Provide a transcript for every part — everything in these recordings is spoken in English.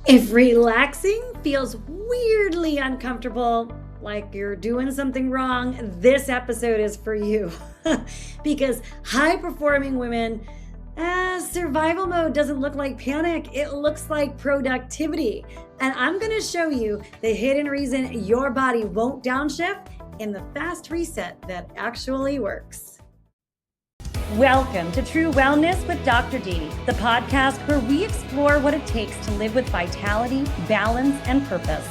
If relaxing feels weirdly uncomfortable, like you're doing something wrong, this episode is for you. Because high performing women, survival mode doesn't look like panic, it looks like productivity. And I'm going to show you the hidden reason your body won't downshift and the fast reset that actually works. Welcome to True Wellness with Dr. D, the podcast where we explore what it takes to live with vitality, balance, and purpose.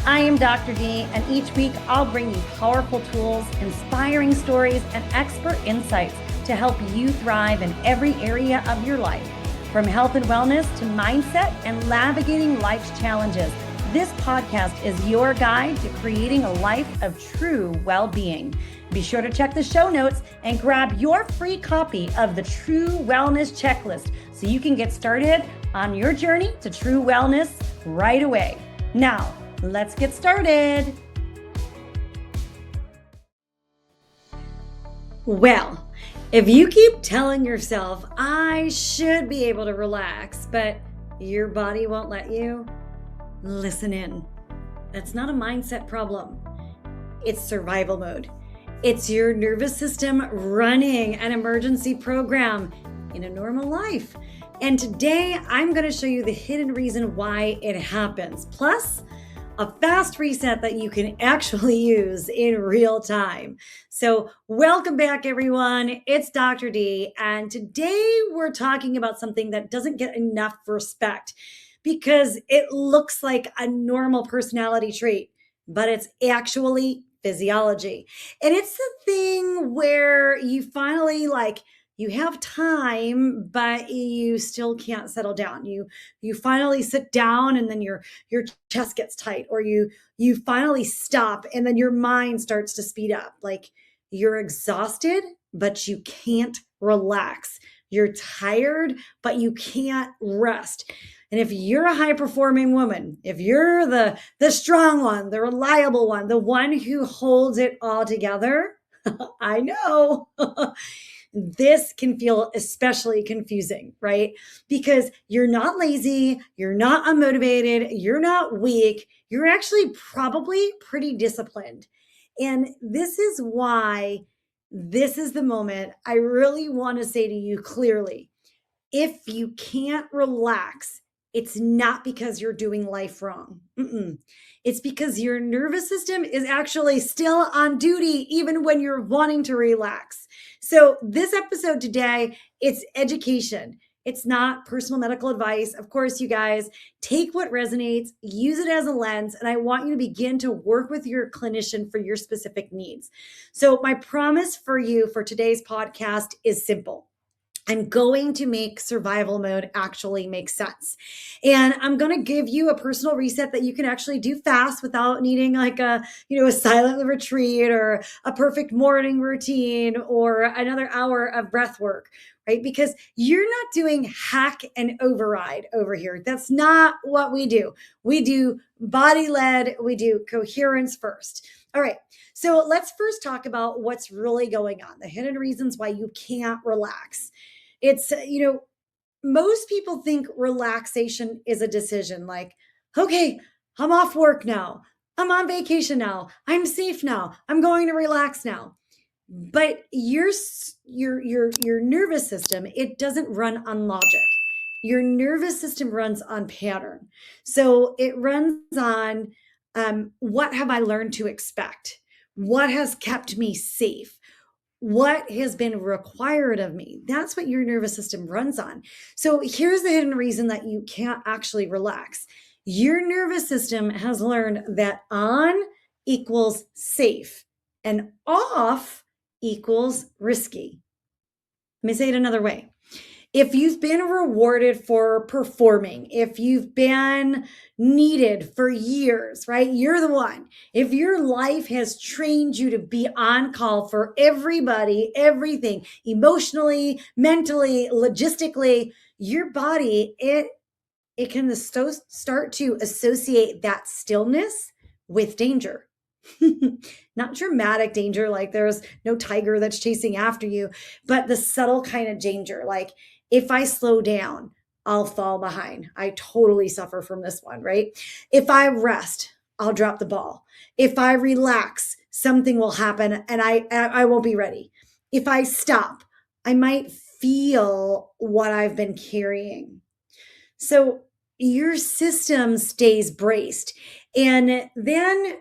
I am Dr. D, and each week I'll bring you powerful tools, inspiring stories, and expert insights to help you thrive in every area of your life. From health and wellness to mindset and navigating life's challenges, this podcast is your guide to creating a life of true well-being. Be sure to check the show notes and grab your free copy of the True Wellness Checklist so you can get started on your journey to true wellness right away. Now, let's get started. Well, if you keep telling yourself, I should be able to relax, but your body won't let you, listen in. That's not a mindset problem. It's survival mode. It's your nervous system running an emergency program in a normal life. And today I'm going to show you the hidden reason why it happens, plus a fast reset that you can actually use in real time. So welcome back, everyone. It's Dr. D, and today we're talking about something that doesn't get enough respect because it looks like a normal personality trait, but it's actually physiology. And it's the thing where you finally you have time, but you still can't settle down. You finally sit down and then your chest gets tight, or you finally stop and then your mind starts to speed up. Like you're exhausted, but you can't relax. You're tired, but you can't rest. And if you're a high performing woman, if you're the strong one, the reliable one, the one who holds it all together, I know this can feel especially confusing, right? Because you're not lazy, you're not unmotivated, you're not weak, you're actually probably pretty disciplined. And this is why this is the moment I really want to say to you clearly. If you can't relax, it's not because you're doing life wrong. It's because your nervous system is actually still on duty even when you're wanting to relax. So this episode today, it's education. It's not personal medical advice. Of course, you guys take what resonates, use it as a lens, and I want you to begin to work with your clinician for your specific needs. So my promise for you for today's podcast is simple. I'm going to make survival mode actually make sense. And I'm going to give you a personal reset that you can actually do fast without needing like a silent retreat or a perfect morning routine or another hour of breath work, right? Because you're not doing hack and override over here. That's not what we do. We do body led, we do coherence first. All right. So let's first talk about what's really going on, the hidden reasons why you can't relax. It's, most people think relaxation is a decision like, okay, I'm off work now. I'm on vacation now. I'm safe now. I'm going to relax now. But your nervous system, it doesn't run on logic. Your nervous system runs on pattern. So it runs on what have I learned to expect? What has kept me safe? What has been required of me? That's what your nervous system runs on. So here's the hidden reason that you can't actually relax. Your nervous system has learned that on equals safe and off equals risky. Let me say it another way. If you've been rewarded for performing, if you've been needed for years, right? You're the one. If your life has trained you to be on call for everybody, everything, emotionally, mentally, logistically, your body, it can start to associate that stillness with danger. Not dramatic danger, like there's no tiger that's chasing after you, but the subtle kind of danger, like if I slow down, I'll fall behind. I totally suffer from this one, right? If I rest, I'll drop the ball. If I relax, something will happen and I won't be ready. If I stop, I might feel what I've been carrying. So your system stays braced. And then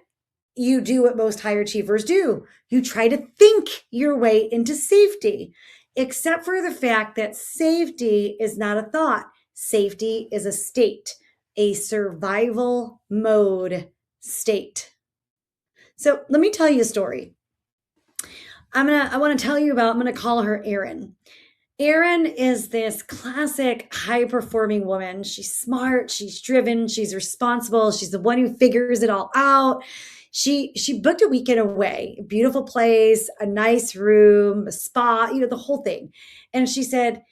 you do what most high achievers do. You try to think your way into safety, except for the fact that safety is not a thought. Safety is a state, a survival mode state. So let me tell you a story. I'm going to call her Erin. Erin is this classic high performing woman. She's smart, she's driven, she's responsible, she's the one who figures it all out. She booked a weekend away, a beautiful place, a nice room, a spa, the whole thing. And she said,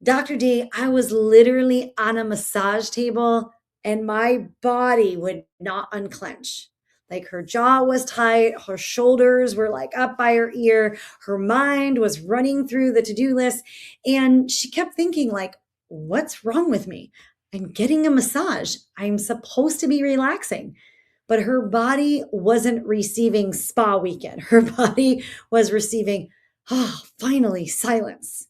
Dr. D, I was literally on a massage table and my body would not unclench. Like her jaw was tight, her shoulders were like up by her ear, her mind was running through the to-do list. And she kept thinking, like, what's wrong with me? I'm getting a massage. I'm supposed to be relaxing. But her body wasn't receiving spa weekend. Her body was receiving, finally, silence.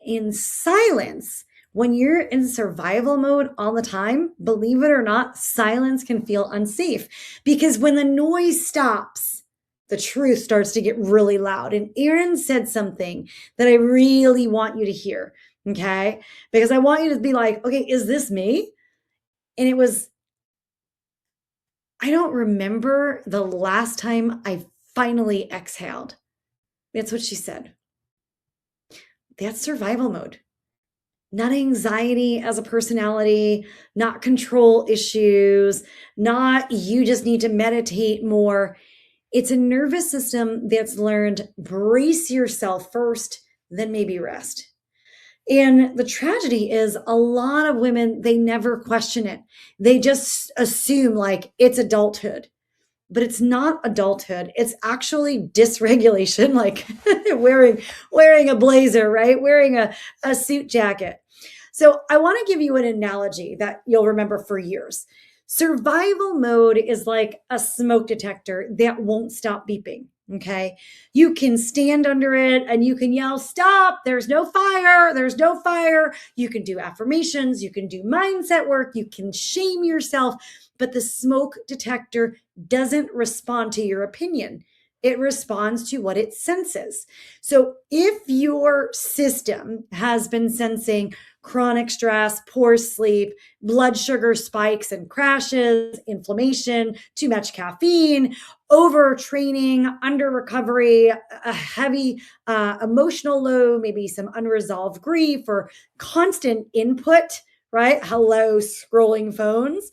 In silence, when you're in survival mode all the time, believe it or not, silence can feel unsafe because when the noise stops, the truth starts to get really loud. And Erin said something that I really want you to hear, okay? Because I want you to be like, okay, is this me? And it was, I don't remember the last time I finally exhaled. That's what she said. That's survival mode. Not anxiety as a personality, not control issues, not you just need to meditate more. It's a nervous system that's learned brace yourself first, then maybe rest. And the tragedy is a lot of women, they never question it. They just assume like it's adulthood. But it's not adulthood. It's actually dysregulation, like wearing a blazer, right? Wearing a suit jacket. So I want to give you an analogy that you'll remember for years. Survival mode is like a smoke detector that won't stop beeping. Okay. You can stand under it and you can yell, stop, there's no fire, there's no fire. You can do affirmations, you can do mindset work, you can shame yourself, but the smoke detector doesn't respond to your opinion. It responds to what it senses. So if your system has been sensing chronic stress, poor sleep, blood sugar spikes and crashes, inflammation, too much caffeine, overtraining, under recovery, a heavy emotional load, maybe some unresolved grief or constant input, right? Hello, scrolling phones.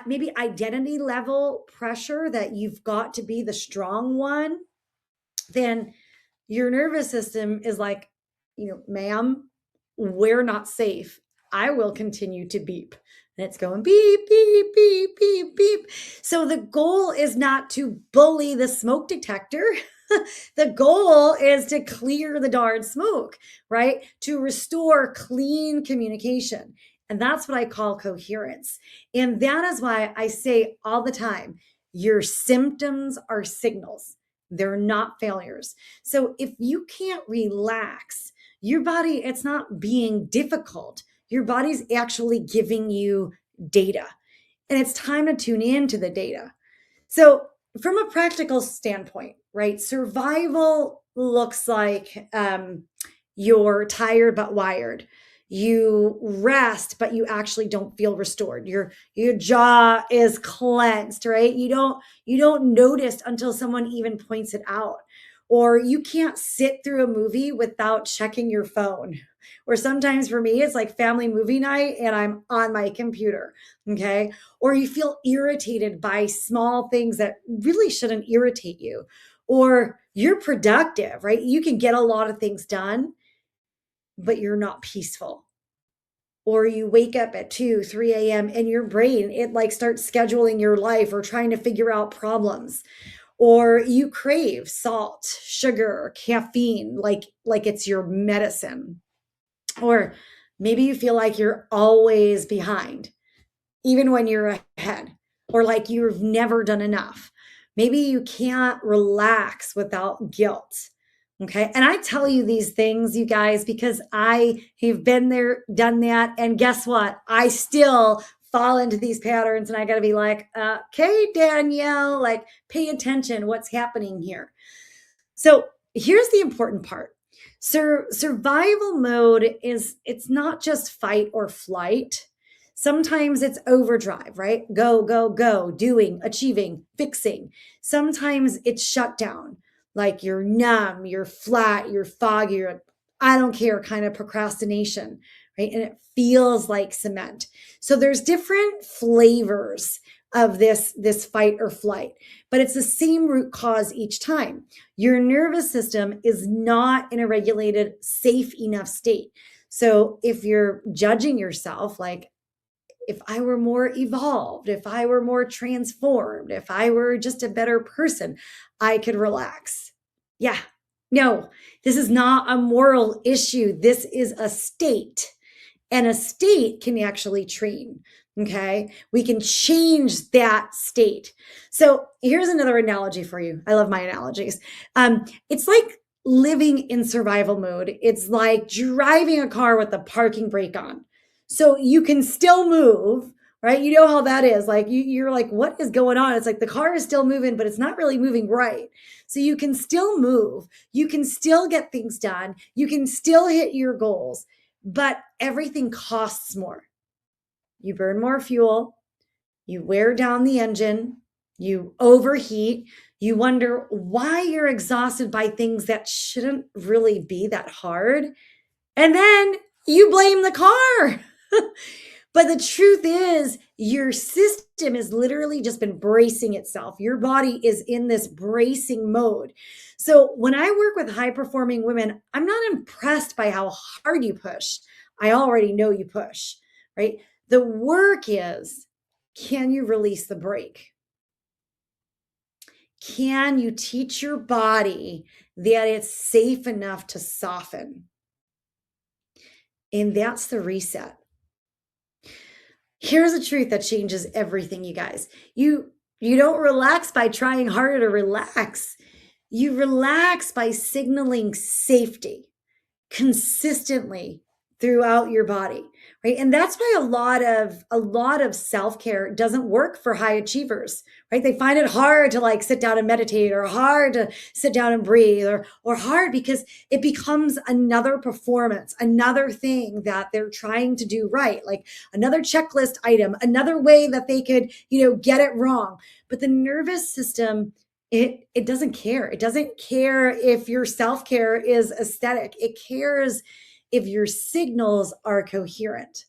Maybe identity level pressure that you've got to be the strong one, then your nervous system is like, ma'am, we're not safe. I will continue to beep. And it's going beep, beep, beep, beep, beep. So the goal is not to bully the smoke detector. The goal is to clear the darn smoke, right? To restore clean communication. And that's what I call coherence. And that is why I say all the time, your symptoms are signals. They're not failures. So if you can't relax, your body, it's not being difficult. Your body's actually giving you data. And it's time to tune into the data. So from a practical standpoint, right, survival looks like you're tired but wired. You rest, but you actually don't feel restored. Your jaw is clenched, right? You don't notice until someone even points it out. Or you can't sit through a movie without checking your phone. Or sometimes for me, it's like family movie night and I'm on my computer. Okay. Or you feel irritated by small things that really shouldn't irritate you. Or you're productive, right? You can get a lot of things done, but you're not peaceful. Or you wake up at 2, 3 a.m. and your brain, it like starts scheduling your life or trying to figure out problems. Or you crave salt, sugar, caffeine, like it's your medicine. Or Maybe you feel like you're always behind, even when you're ahead, or like you've never done enough. Maybe you can't relax without guilt. Okay. And I tell you these things, you guys, because I have been there, done that. And guess what? I still fall into these patterns and I got to be like, okay, Danielle, like pay attention. What's happening here? So here's the important part. Survival mode is, it's not just fight or flight. Sometimes it's overdrive, right? Go, go, go, doing, achieving, fixing. Sometimes it's shutdown, like you're numb, you're flat, you're foggy, you're I don't care kind of procrastination, right? And it feels like cement. So there's different flavors of this fight or flight, but it's the same root cause each time. Your nervous system is not in a regulated, safe enough state. So if you're judging yourself, like, if I were more evolved, if I were more transformed, if I were just a better person, I could relax. Yeah, no, this is not a moral issue. This is a state, and a state can actually train. Okay, we can change that state. So here's another analogy for you. I love my analogies. It's like living in survival mode. It's like driving a car with the parking brake on. So you can still move, right? You know how that is. Like you're like, what is going on? It's like the car is still moving, but it's not really moving right. So you can still move. You can still get things done. You can still hit your goals, but everything costs more. You burn more fuel. You wear down the engine. You overheat. You wonder why you're exhausted by things that shouldn't really be that hard. And then you blame the car. But the truth is, your system has literally just been bracing itself. Your body is in this bracing mode. So when I work with high performing women, I'm not impressed by how hard you push. I already know you push, right? The work is, can you release the brake? Can you teach your body that it's safe enough to soften? And that's the reset. Here's a truth that changes everything, you guys. You don't relax by trying harder to relax. You relax by signaling safety consistently throughout your body, right? And that's why a lot of self-care doesn't work for high achievers, right? They find it hard to like sit down and meditate, or hard to sit down and breathe, or hard because it becomes another performance, another thing that they're trying to do right, like another checklist item, another way that they could, get it wrong. But the nervous system, it doesn't care. It doesn't care if your self-care is aesthetic. It cares if your signals are coherent.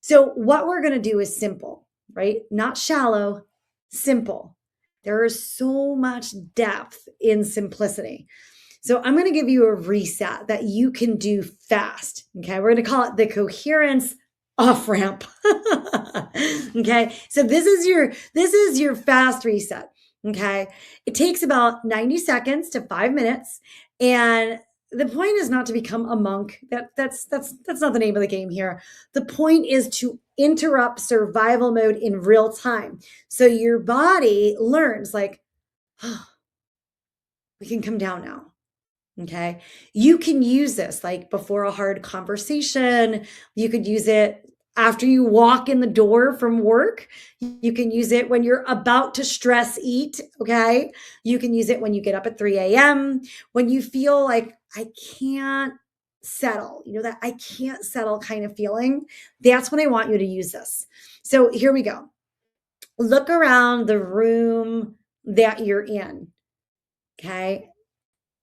So what we're going to do is simple, right? Not shallow, simple. There is so much depth in simplicity. So I'm going to give you a reset that you can do fast. Okay. We're going to call it the coherence off ramp. Okay. So this is your fast reset. Okay. It takes about 90 seconds to 5 minutes. And the point is not to become a monk. That's not the name of the game here. The point is to interrupt survival mode in real time. So your body learns like, oh, we can come down now. Okay. You can use this like before a hard conversation. You could use it after you walk in the door from work. You can use it when you're about to stress eat. Okay. You can use it when you get up at 3 a.m., when you feel like I can't settle, that I can't settle kind of feeling. That's when I want you to use this. So here we go. Look around the room that you're in. Okay.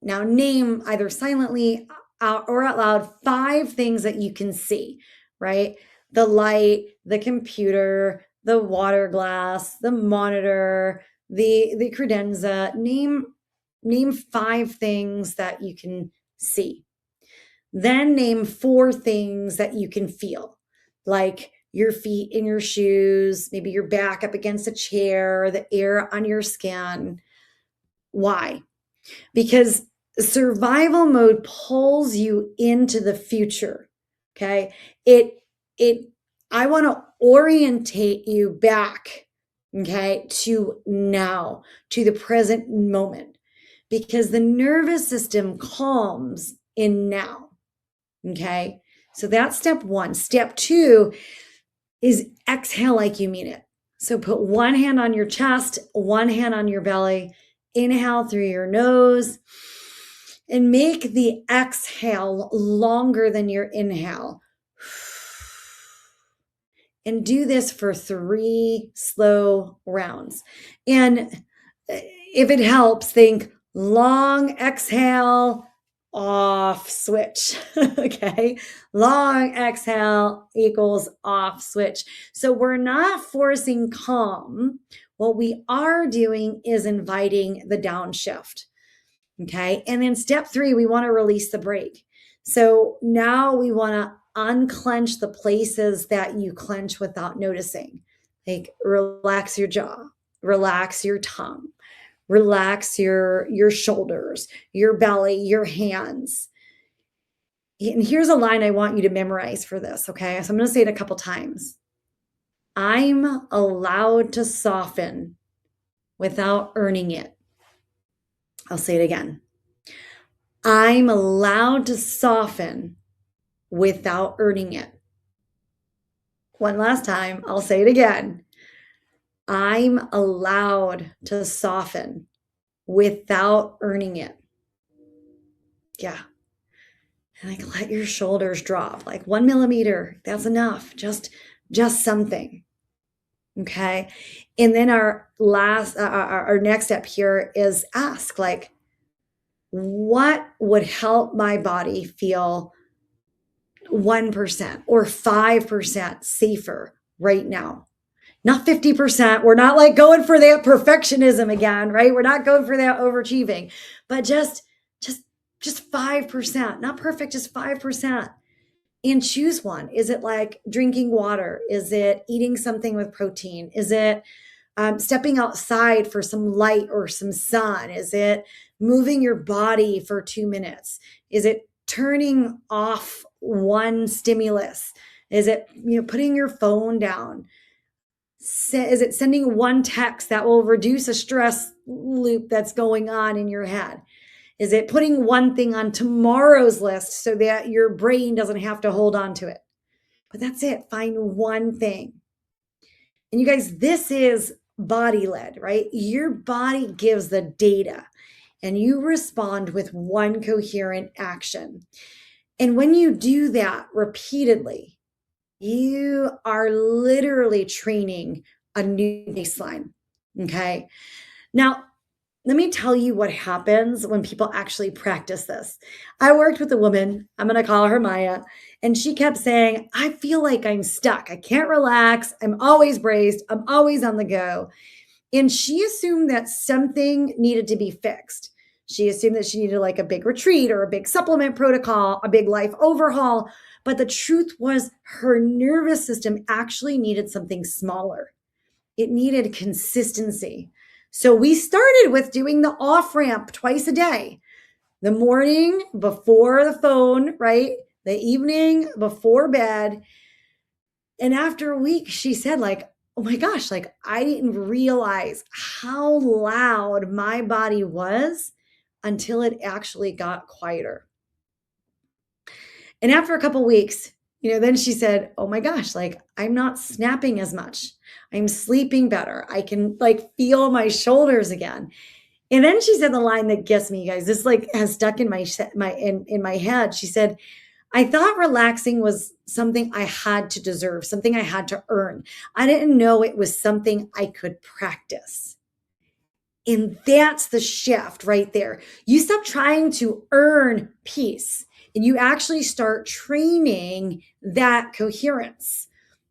Now name either silently or out loud 5 things that you can see, right? The light, the computer, the water glass, the monitor, the credenza. Name 5 things that you can see. Then name 4 things that you can feel, like your feet in your shoes, maybe your back up against a chair, the air on your skin. Why? Because survival mode pulls you into the future. Okay. I want to orientate you back, okay, to now, to the present moment, because the nervous system calms in now. Okay. So that's step one. Step two is exhale like you mean it. So put one hand on your chest, one hand on your belly, inhale through your nose, and make the exhale longer than your inhale. And do this for 3 slow rounds. And if it helps, think long exhale, off switch. Okay. Long exhale equals off switch. So we're not forcing calm. What we are doing is inviting the downshift. Okay. And then step 3, we want to release the brake. So now we want to unclench the places that you clench without noticing. Like relax your jaw, relax your tongue, relax your shoulders, your belly, your hands. And here's a line I want you to memorize for this. Okay. So I'm going to say it a couple times. I'm allowed to soften without earning it. I'll say it again. I'm allowed to soften without earning it. One last time, I'll say it again. I'm allowed to soften without earning it. Yeah. And like let your shoulders drop, like 1 millimeter. That's enough. Just something. Okay. And then our next step here is ask, like, what would help my body feel 1% or 5% safer right now? Not 50%. We're not like going for that perfectionism again, right? We're not going for that overachieving, but just 5%, not perfect, just 5%. And choose one. Is it like drinking water? Is it eating something with protein? Is it stepping outside for some light or some sun? Is it moving your body for 2 minutes? Is it turning off one stimulus? Is it, putting your phone down? Is it sending one text that will reduce a stress loop that's going on in your head? Is it putting one thing on tomorrow's list so that your brain doesn't have to hold on to it? But that's it. Find one thing. And you guys, this is body led, right? Your body gives the data and you respond with one coherent action. And when you do that repeatedly, you are literally training a new baseline. Okay. Now, let me tell you what happens when people actually practice this. I worked with a woman, I'm going to call her Maya, and she kept saying, I feel like I'm stuck. I can't relax. I'm always braced. I'm always on the go. And she assumed that something needed to be fixed. She assumed that she needed like a big retreat or a big supplement protocol, a big life overhaul. But the truth was her nervous system actually needed something smaller. It needed consistency. So we started with doing the off ramp twice a day, the morning before the phone, right? The evening before bed. And after a week, she said like, oh my gosh, like I didn't realize how loud my body was until it actually got quieter. And after a couple weeks, then she said, oh my gosh, like I'm not snapping as much. I'm sleeping better. I can like feel my shoulders again. And then she said the line that gets me, you guys, this like has stuck in my head. She said, I thought relaxing was something I had to deserve, something I had to earn. I didn't know it was something I could practice. And that's the shift right there. You stop trying to earn peace and you actually start training that coherence.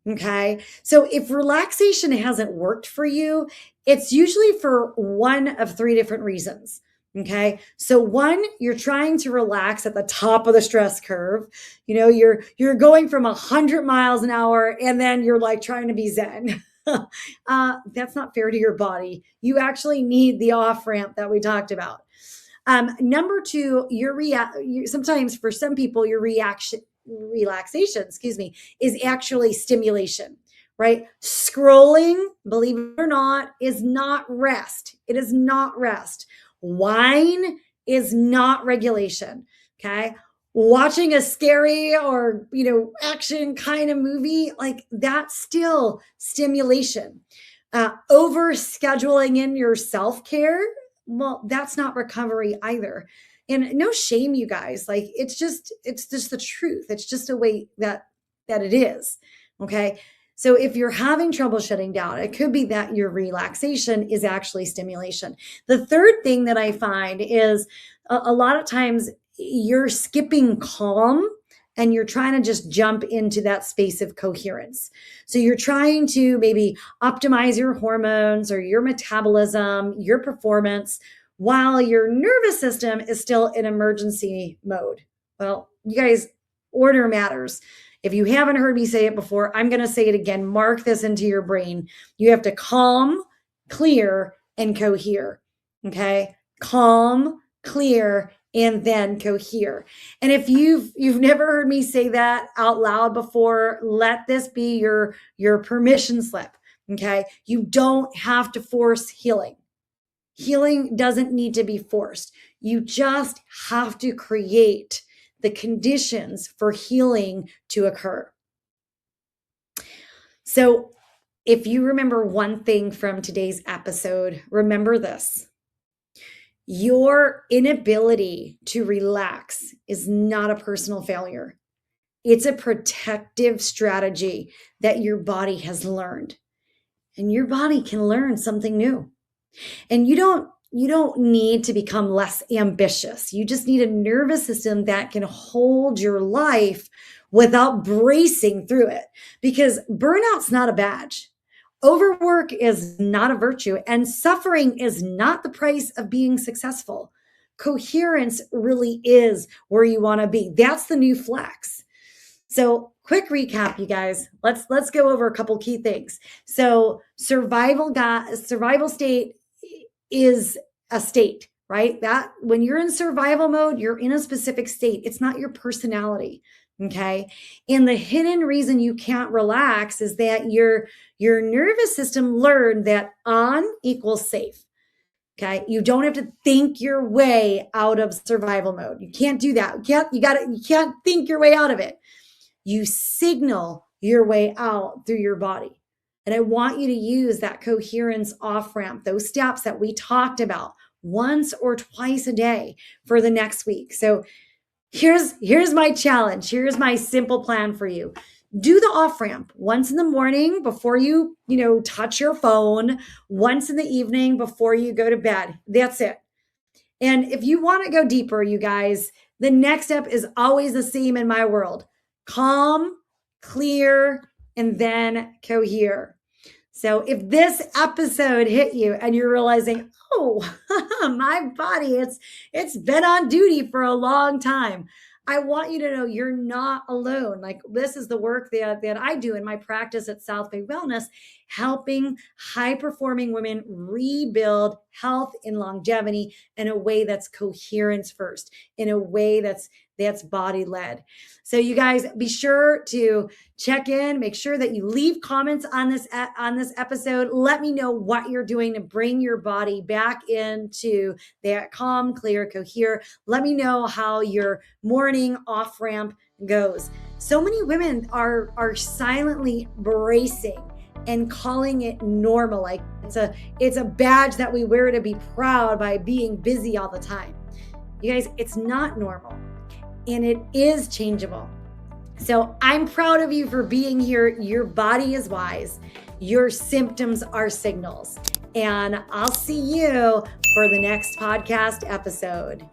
Okay. So if relaxation hasn't worked for you, it's usually for one of 3 different reasons. Okay. So one, you're trying to relax at the top of the stress curve. You're going from 100 miles an hour and then you're like trying to be Zen. That's not fair to your body. You actually need the off ramp that we talked about. Number 2, sometimes for some people, your relaxation, is actually stimulation, right? Scrolling, believe it or not, is not rest. It is not rest. Wine is not regulation. Okay. Watching a scary or, action kind of movie, like that's still stimulation. Over scheduling in your self-care, well, that's not recovery either. And no shame, you guys. Like it's just the truth. It's just a way that it is. Okay. So if you're having trouble shutting down, it could be that your relaxation is actually stimulation. The third thing that I find is a lot of times you're skipping calm and you're trying to just jump into that space of coherence. So you're trying to maybe optimize your hormones or your metabolism, your performance, while your nervous system is still in emergency mode. Well, you guys, order matters. If you haven't heard me say it before, I'm going to say it again. Mark this into your brain. You have to calm, clear, and cohere. Okay? Calm, clear, and then cohere. And if you've never heard me say that out loud before, let this be your permission slip. Okay? You don't have to force healing. Healing doesn't need to be forced. You just have to create the conditions for healing to occur. So if you remember one thing from today's episode, remember this. Your inability to relax is not a personal failure. It's a protective strategy that your body has learned. And your body can learn something new. And you don't need to become less ambitious. You just need a nervous system that can hold your life without bracing through it, because burnout's not a badge. Overwork is not a virtue, and suffering is not the price of being successful. Coherence really is where you want to be. That's the new flex. So quick recap, you guys. Let's go over a couple key things. So survival state is a state, right? That when you're in survival mode, you're in a specific state. It's not your personality. Okay. And the hidden reason you can't relax is that your nervous system learned that on equals safe. Okay. You don't have to think your way out of survival mode. You can't do that. You can't think your way out of it. You signal your way out through your body. And I want you to use that coherence off ramp, those steps that we talked about once or twice a day for the next week. So here's my challenge. Here's my simple plan for you. Do the off ramp once in the morning before you touch your phone, once in the evening before you go to bed. That's it. And if you want to go deeper, you guys, the next step is always the same in my world. Calm, clear, and then cohere. So if this episode hit you and you're realizing, oh, my body, it's been on duty for a long time, I want you to know you're not alone. Like this is the work that I do in my practice at South Bay Wellness, helping high-performing women rebuild health and longevity in a way that's coherence first, in a way that's body-led. So you guys, be sure to check in, make sure that you leave comments on this episode. Let me know what you're doing to bring your body back into that calm, clear, cohere. Let me know how your morning off ramp goes. So many women are silently bracing and calling it normal. Like it's a badge that we wear to be proud by being busy all the time. You guys, it's not normal. And it is changeable. So I'm proud of you for being here. Your body is wise. Your symptoms are signals. And I'll see you for the next podcast episode.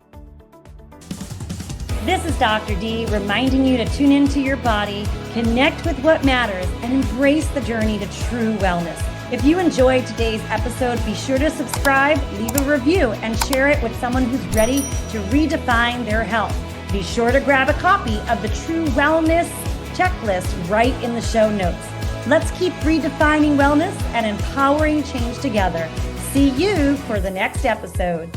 This is Dr. D reminding you to tune into your body, connect with what matters, and embrace the journey to true wellness. If you enjoyed today's episode, be sure to subscribe, leave a review, and share it with someone who's ready to redefine their health. Be sure to grab a copy of the True Wellness Checklist right in the show notes. Let's keep redefining wellness and empowering change together. See you for the next episode.